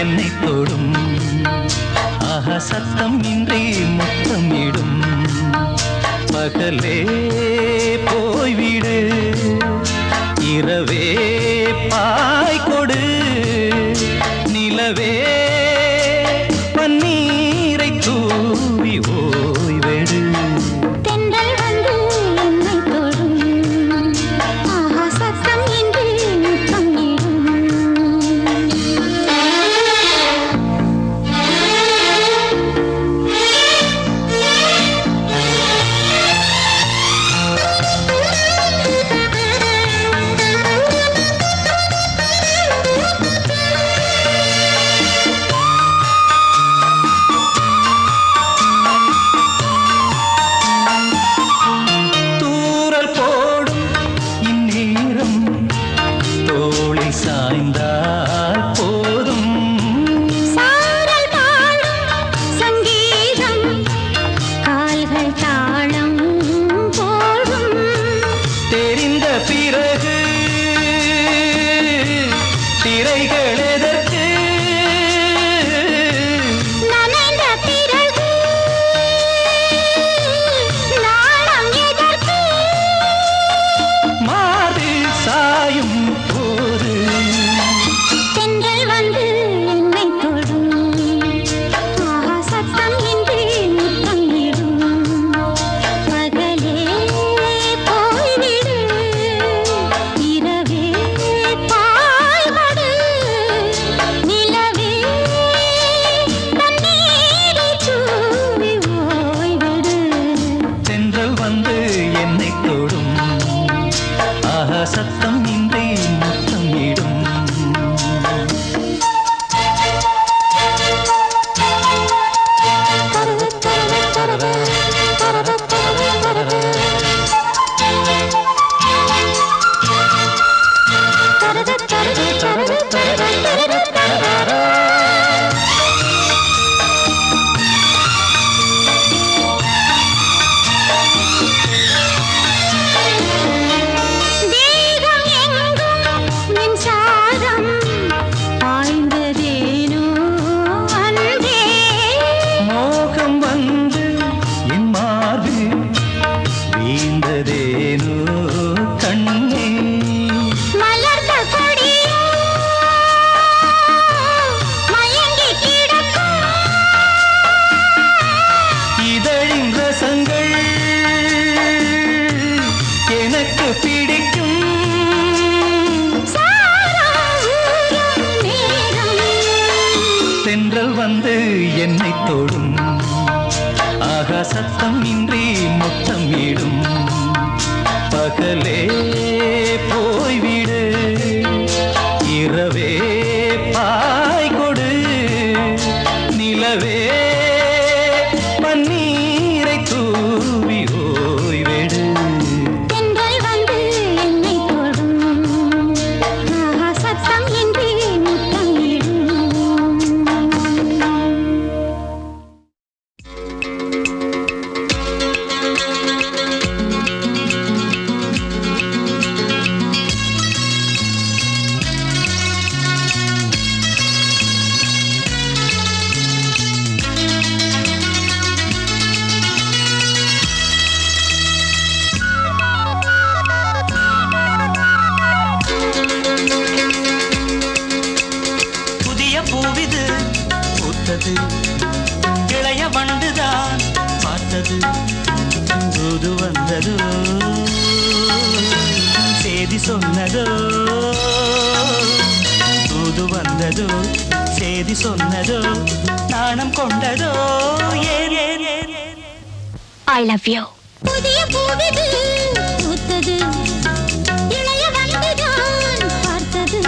என்னை தொடும் ஆஹா சத்தம் இன்றி முத்தமிடும் பகலே போய்விடு இரவே பாய் கொடு நிலவே பன்னீரை தூவி ஓய்வெடு என்னை தொடும் ஆகா சத்தம் இன்றி முத்தமிடும் பகலே போய்விடு இரவே பாய் கொடு நிலவே பன்னீரை தூவி ஓய்வெடு இளைய வண்டுதான் பார்த்தது தூது வந்ததோ செய்தி சொன்னதோ தூது வந்ததோ செய்தி சொன்னதோ நாணம் கொண்டதோ I love you. புதிய பூவிது பூத்தது இளைய வண்டுதான் பார்த்தது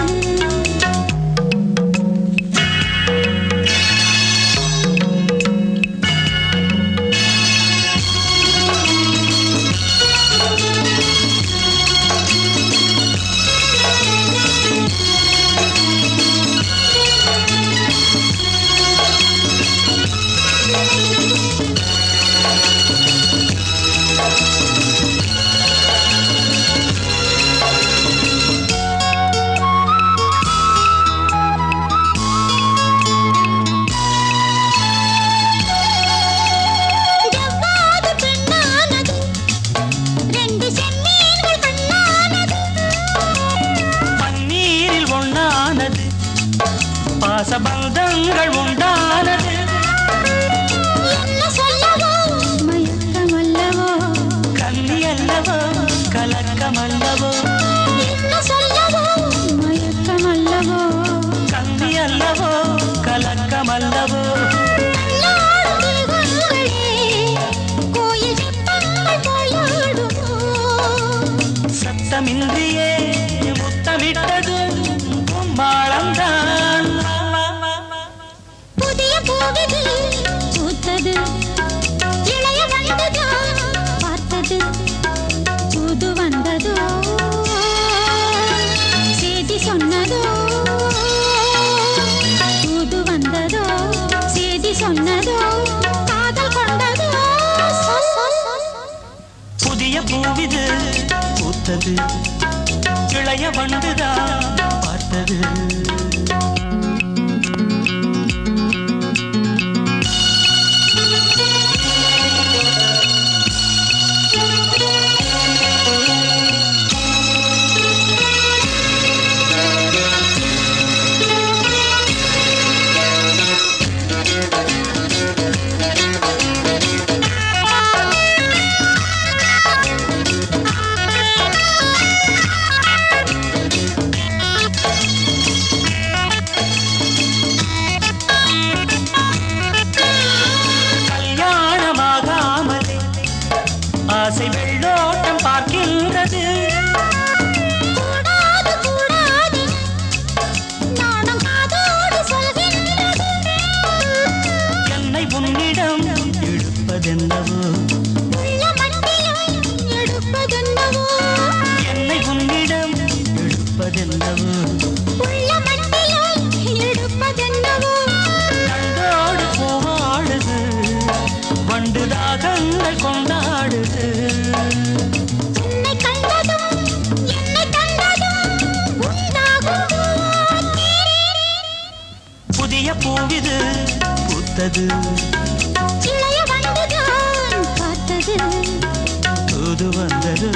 சொந்தங்கள் உண்டானது. என்ன சொல்லவோ மயக்கமல்லவோ, கன்னி அல்லவோ கலக்கமல்லவோ, என்ன சொல்லவோ மயக்கமல்லவோ, கன்னி அல்லவோ கலக்கமல்லவோ. கோயில் சிற்பங்கள் போயாடுமோ, சத்தமின்றியே முத்தமிட்டது மாளம்தான். புதிய பூவிது பூத்தது, இளைய வந்ததுதான் பார்த்தது, புது வந்ததோ செய்தி சொன்னதோ, புது வந்ததோ செய்தி சொன்னதோ, காதல் கொண்டதோ. புதிய பூவிது பூத்தது, இளைய வண்டுதான் பார்த்தது. கல்யாணமாகாமலே ஆசை வெள்ளோட்டம் பார்க்கின்றது. கூடாது கூடாது நாணம் காதோடு சொல்கின்றது, என்னை உன்னிடம் இழுப்பதென்னவோ, உள்ள மட்டிலும் எடுப்பதென்னவோ, என்னை உன்னிடம் இழுப்பதென்னவோ, உள்ள மட்டிலும் எடுப்பதென்னவோ. கண்டோடு பூவாடுது, வண்டு தாகங்கள் கொண்டாடுது. உன்னை கண்டதும் என்னை கண்டதும் உண்டாகும். புதிய பூவிது பூத்தது, இளைய வண்டுதான் பார்த்தது, புது வந்தது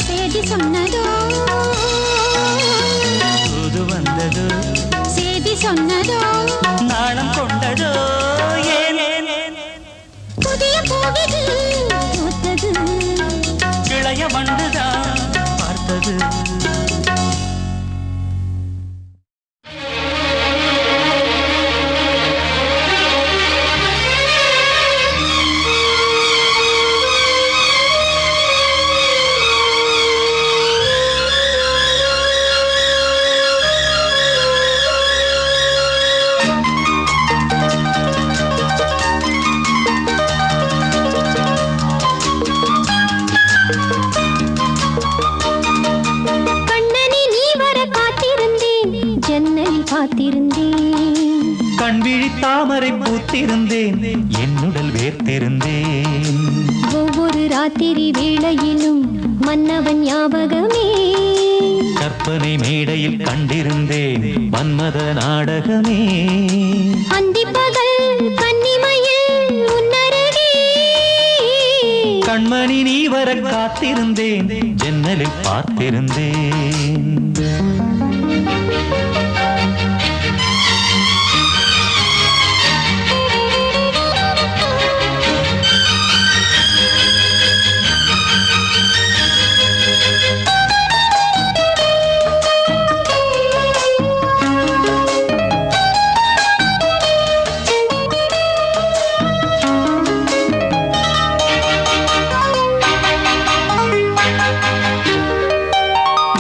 செய்தி சொன்னதோ, புது வந்தது செய்தி சொன்னதோ, நாணம் கொண்டதோ. ஏன் ஏன் ஏன் புதிய பூவிது பூத்தது, இளைய வண்டுதான் பார்த்தது. கண்ணனே நீ வர காத்திருந்தேன், ஜன்னலில் பார்த்திருந்தேன், கண்விழி தாமரை பூத்திருந்தேன், என்னுடல் வேர்த்திருந்தேன். ஒவ்வொரு ராத்திரி வேளையிலும் மன்னவன் ஞாபகமே, கற்பனை மேடையில் கண்டிருந்தேன் மன்மத நாடகமே. அந்திப்பகல் கன்னிமையில் உன்னருகே, கண்மணி நீ வர காத்திருந்தேன், ஜன்னலில் பார்த்திருந்தேன்.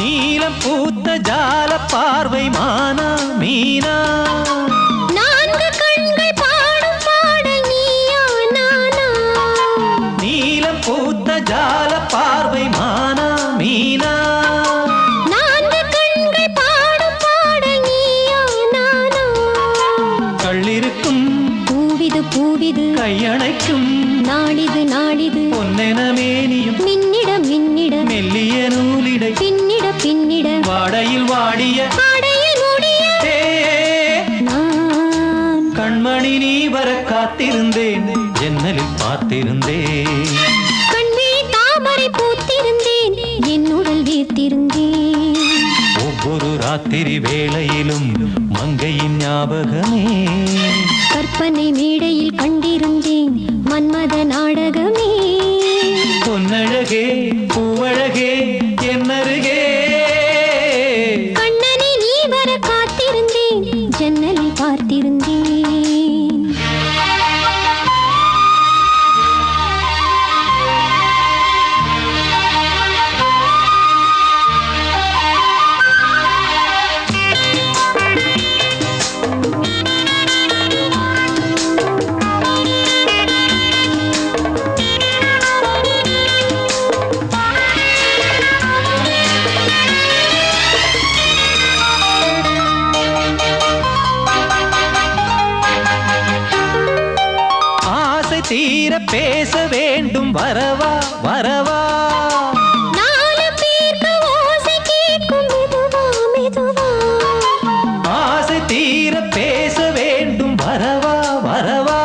நீலம் பூத்த ஜால பார்வை மானா மீனா, நான்கு கண்கள் பாடும் பாடல் நீயா நானா, நீலம் பூத்த ஜால பார்வை மானா மீனா, நான்கு கண்கள் பாடும் பாடல் நீயா நானா, கள்ளிருக்கும் பூவிது பூவிது கையணைக்கும் நாடிது நாடிது, பொன்னென மேனியும் மின்னிட மின்னிட மெல்லிய நூலிடை, பின்னிட பின்னிட வாடையில் வாடிய ஆடையில் மூடிய தே. நான் கண்மணி நீ வர காத்திருந்தேன், ஜன்னலில் பார்த்திருந்தேன். கண்விழி தாமரை பூத்திருந்தேன், என்னுடல் வீர்த்திருந்தேன், ஒவ்வொரு ராத்திரி வேளையிலும் மங்கையின் ஞாபகமே. கற்பனை மேடையில் கண்டிருந்தேன் மன்மத நாடகமே. பொன்னழகே பூவழகே என்னருகே, கண்ணனை நீ வர காத்திருந்தேன் ஜன்னலில் பார்த்திருந்தேன். தீர பேச வேண்டும் வரவா வரவா. நாலு பேருக்கு ஓசை கேட்கும் மெதுவா மெதுவா. ஆசை தீர பேச வேண்டும் வரவா வரவா.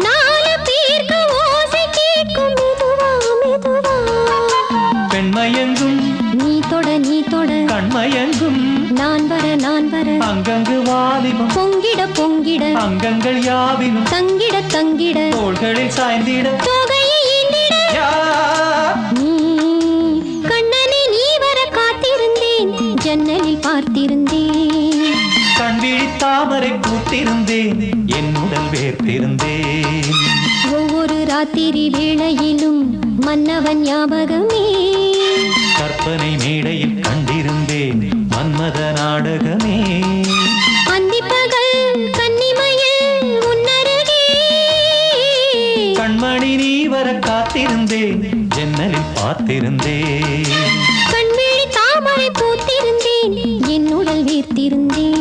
நாலு பேருக்கு ஓசை கேட்கும் மெதுவா மெதுவா. பெண்மயங்கும் நீ தொட கண்மயங்கும் நான் வர அங்கங்கு வாலிபம் பொங்கிட பொங்கிட அங்கங்கள் யாவினும் தங்கிட தங்கிட தோள்களில் சாய்ந்திட தொகையை ஈண்டிட. கண்ணனை நீ வர காத்திருந்தேன் ஜன்னலில் பார்த்திருந்தேன். கண்விழி தாமரை பூத்திருந்தேன் என் உடல் வேர்த்திருந்தேன். ஒவ்வொரு ராத்திரி வேளையிலும் மன்னவன் ஞாபகமே. கற்பனை மேடையில் கண்டிருந்தேன் மன்மத நாடகமே. அந்திப்பகல் கன்னிமையில் உன்னருகே. கண்மணி நீ வர காத்திருந்தேன் ஜன்னலில் பார்த்திருந்தேன். கண்விழி தாமரை பூத்திருந்தேன் என் உடல் வீர்த்திருந்தேன்.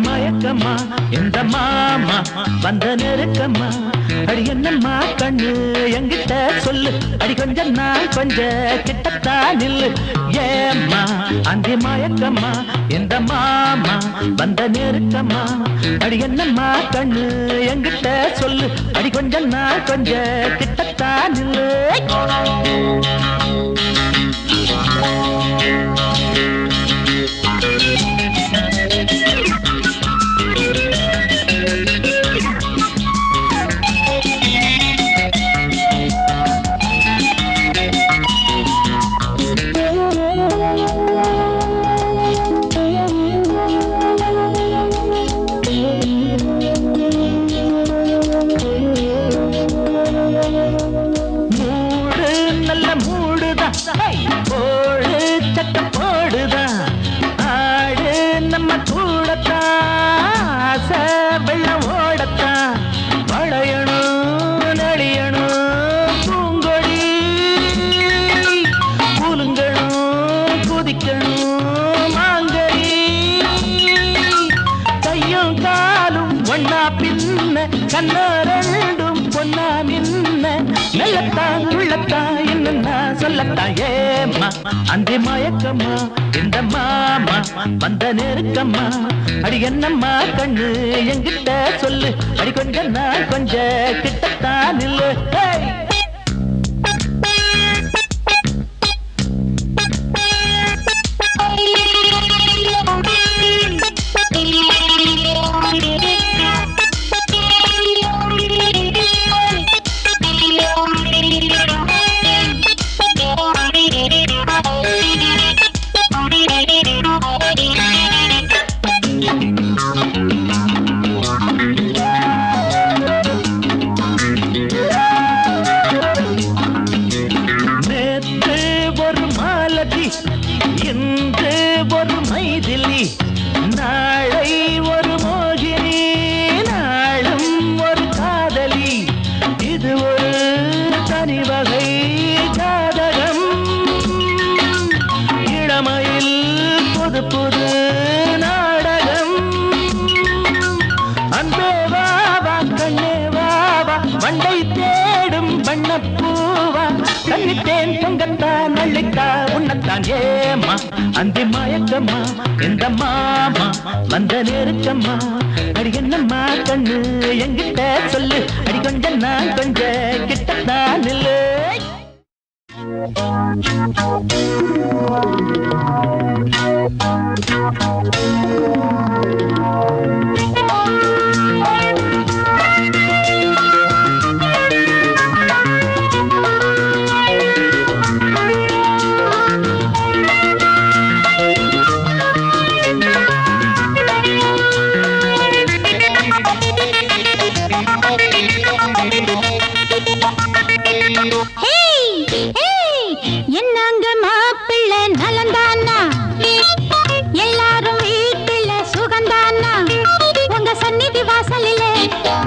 மயக்கம்மா எந்த மாமா வந்த நெருக்கம்மா. அடி என்னம்மா கண்ணு எங்கிட்ட சொல்லு, அடி கொஞ்சம் நான் கொஞ்சம் கிட்டத்தான் நில்லு. ஏம்மா அந்த மயக்கம்மா எந்த மாமா வந்த நெருக்கம்மா. அடி என்னம்மா கண்ணு எங்கிட்ட சொல்லு, அடி கொஞ்சம் நான் கொஞ்சம் கிட்டத்தான் நில்லு. வெள்ளம் ஓடத்தான் வளையணும் நெளியணும் பூங்கொடி கூலுங்கணும் குதிக்கணும் மாங்கடி. கையும் காலும் ஒன்னா பின்ன கண்ணரெண்டும் பொன்னா மின்ன மெல்லத்தான் உள்ளத்தான் என்னன்னா சொல்லத்தான். ஏம்மா அந்த மயக்கம்மா இந்த மாமா வந்த நெருக்கம்மா. அடி என்னம்மா கண்ணு என்கிட்ட சொல்லு, அடி கொஞ்சம் நான் கொஞ்சம் கிட்டத்தான் நில்லு. இன்று ஒரு மைதிலி நாளை ஒரு மோகினி நாளும் ஒரு காதலி. இது ஒரு தனி வகை ஜாதகம். புது புது நாடகம் அன்பே வா வா கண்ணே வா வா வண்டை தேடும் வண்ணப்பூவா கண்ணித்தேன் பொங்கத்தான் அள்ளித்தா உன்னத்தான் ஏமா அந்தி மயக்கம்மா எந்த மாமா வந்த நெருக்கம்மா அடி என்னம்மா கண்ணு எங்கிட்ட சொல்லு அடி கொஞ்சம் நான் கொஞ்சம் கிட்டத்தான் நில்லு என்னங்க மாப்பிள்ளை நலந்தானா எல்லாரும் வீட்டுல சுகந்தானா உங்க சந்நிதி வாசலிலே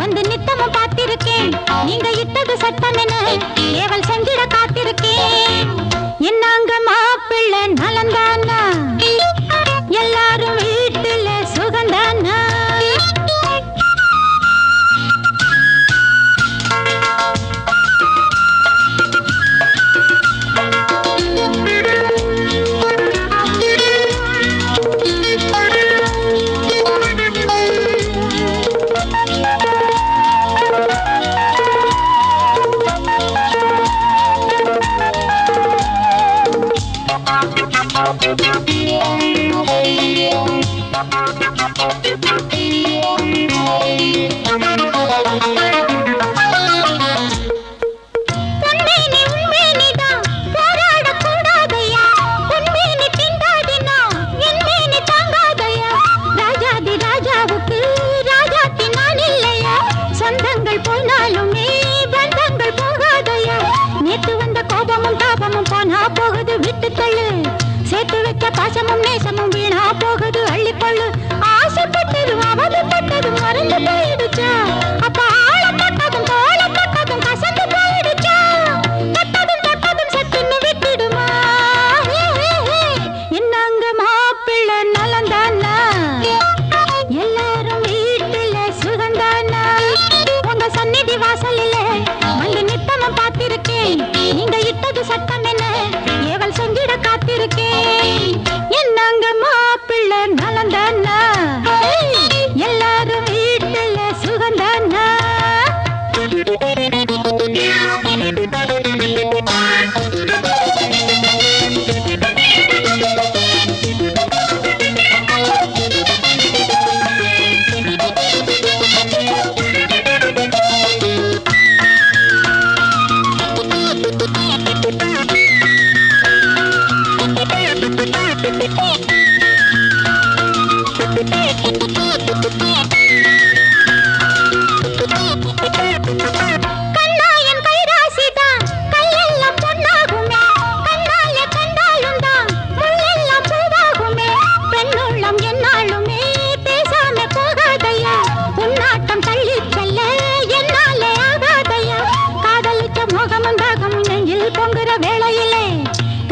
வந்து நித்தமும் பார்த்திருக்கேன் நீங்க இட்டது சட்டம் என ஏவல் செஞ்சிட காத்திருக்கேன் என்னங்க மாப்பிள்ளை நலந்தானா எல்லாரும் வீட்டுல சுகந்தானா சேர்த்து வைக்க பாசமும் நேசமும் வீணா போகுது அள்ளிக்கொள்ளு ஆசைப்பட்டதும் அவதப்பட்டதும் மறந்து போயிடுச்சா அப்ப ஆளப்பட்டதும் தோளப்பட்டதும் கசந்து போயிடுச்சா தொட்டதும் தொட்டதும் சட்டுன்னு விட்டுடுமா என்னங்க மாப்பிள்ளை நலந்தானா எல்லாரும் வீட்டுல சுகந்தானா உங்க சந்நிதி வாசலிலே வந்து நித்தமும் பார்த்திருக்கேன் நீங்க இட்டது சட்டம் என்ன ஏவல் செஞ்சிட காத்திருக்கேன் என்னங்க மாப்பிள்ளை நலந்தானா எல்லாரும் வீட்டுல சுகந்தானா கண்ணாயன் கைராசிதான் கையெல்லாம் பொன்னாகுமே கண்ணாலே கண்டாலும் தான் முள்ளெல்லாம் பூவாகுமே பெண்ணுள்ளம் என்னாலுமே பேசாம போகாதையா உன்னாட்டம் தள்ளி செல்ல என்னாலே ஆகாதையா காதலிச்ச மோகமும் தாகமும் நெஞ்சில் பொங்குற வேளையிலே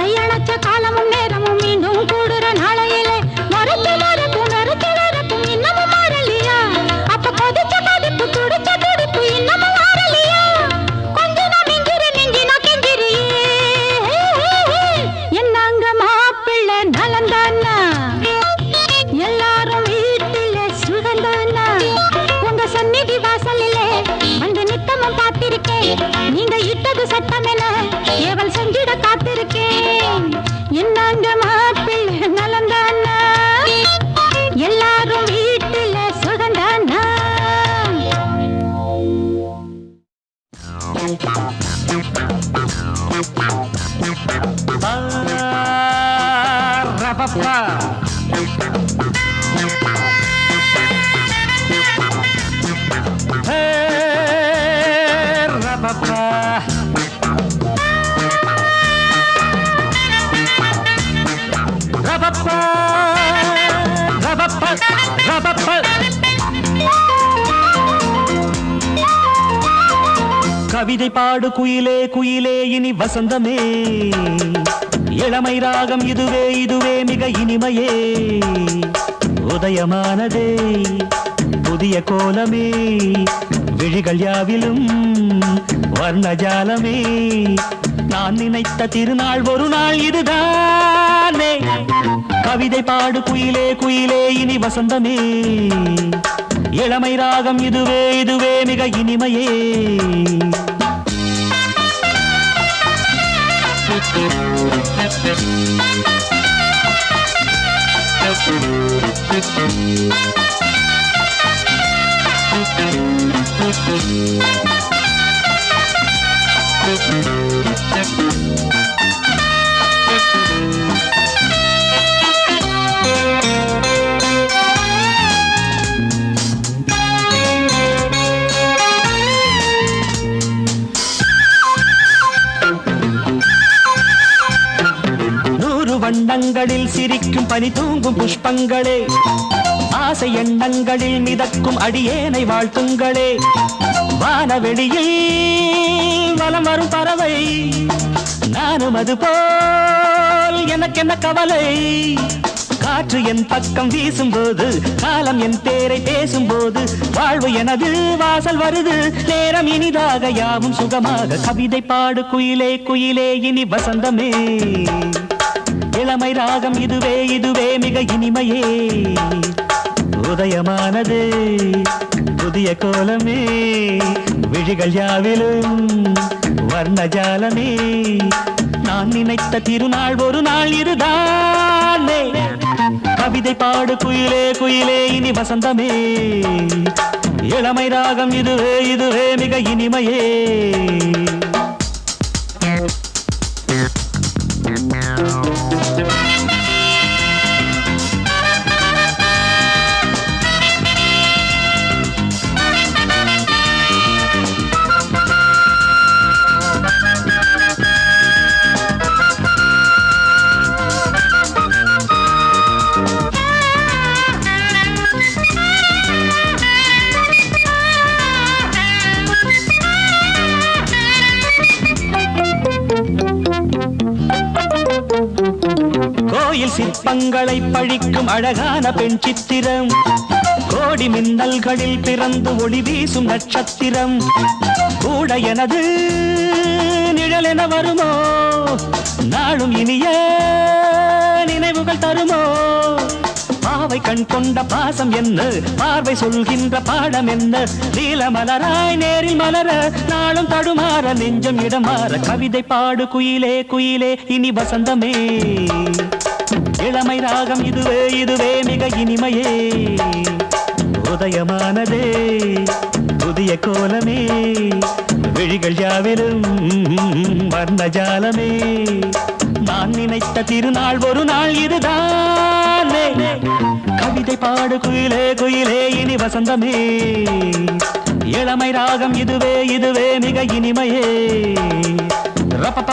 கையணைச்ச காலமும் நேரமும் மீண்டும் கூடுற நாளையிலே மறந்து மறக்கும் மறுத்து வரக்கும் இன்னமும் மாறலியா அப்ப கொதிச்ச கொதிப்பு துடிச்ச துடிப்பு இன்னமும் மாறலியா கொஞ்ச நான் மிஞ்சிரு நெஞ்சி நான் கெஞ்சிரியே என்னங்க மாப்பிள்ளை நலந்தானா எல்லாரும் வீட்டுல சுகந்தானா உங்க சந்நிதி வாசலிலே வந்து நித்தமும் பார்த்திருக்கேன் நீங்க இட்டது சட்டம் என ஏவல் செஞ்சிட காத்திருக்கேன் என்னங்க மாப்பிள்ளை நலந்தானா எல்லாரும் வீட்டுல சுகந்தானா ரபப்பா ஹே ரபப்பா ரபப்பா ரபப்பா ரபப்பா கவிதை பாடு குயிலே குயிலே இனி வசந்தமே இளமை ராகம் இதுவே இதுவே மிக இனிமையே உதயமானதே புதிய கோலமே விழிகள் யாவிலும் வர்ணஜாலமே நான் நினைத்த திருநாள் ஒரு நாள் இதுதானே கவிதை பாடு குயிலே குயிலே இனி வசந்தமே இளமை ராகம் இதுவே இதுவே மிக இனிமையே வண்ணங்களில் சிரிக்கும் பனி தூங்கும் புஷ்பங்களே ஆசை எண்ணங்களில் மிதக்கும் அடியேனை வாழ்த்துங்களே வானவெளியில் வலம் வரும் பறவை நானும் அது போல் எனக்கென்ன கவலை காற்று என் பக்கம் வீசும்போது காலம் என் பேரை பேசும்போது வாழ்வு எனது வாசல் வருது நேரம் இனிதாக யாவும் சுகமாக கவிதை பாடு குயிலே குயிலே இனி வசந்தமே இளமை ராகம் இதுவே இதுவே மிக இனிமையே உதயமானது புதிய கோலமே விழிகள் யாவிலும் வர்ணஜாலமே நான் நினைத்த திருநாள் ஒரு நாள் இதுதானே கவிதை பாடு குயிலே குயிலே இனி வசந்தமே இளமை ராகம் இதுவே இதுவே மிக இனிமையே கோயில் சிற்பங்களை பழிக்கும் அழகான பெண் சித்திரம் கோடி மின்னல்களில் பிறந்து ஒளி வீசும் நட்சத்திரம் கூட எனது நிழல் என வருமோ நாளும் இனிய நினைவுகள் தருமோ பாவை கண் கொண்ட பாசம் என்ன பார்வை சொல்கின்ற பாடம் என்ன நீல மலராய் நேரில் மலர நாளும் தடுமாற நெஞ்சம் இடமாற கவிதை பாடு குயிலே குயிலே இனி வசந்தமே இளமை ராகம் இதுவே இதுவே மிக இனிமையே உதயமானதே புதிய கோலமே விழிகள் யாவிலும் வர்ணஜாலமே நான் நினைத்த திருநாள் ஒரு நாள் இதுதானே கவிதை பாடு குயிலே குயிலே இனி வசந்தமே இளமை ராகம் இதுவே இதுவே மிக இனிமையே ரப்ப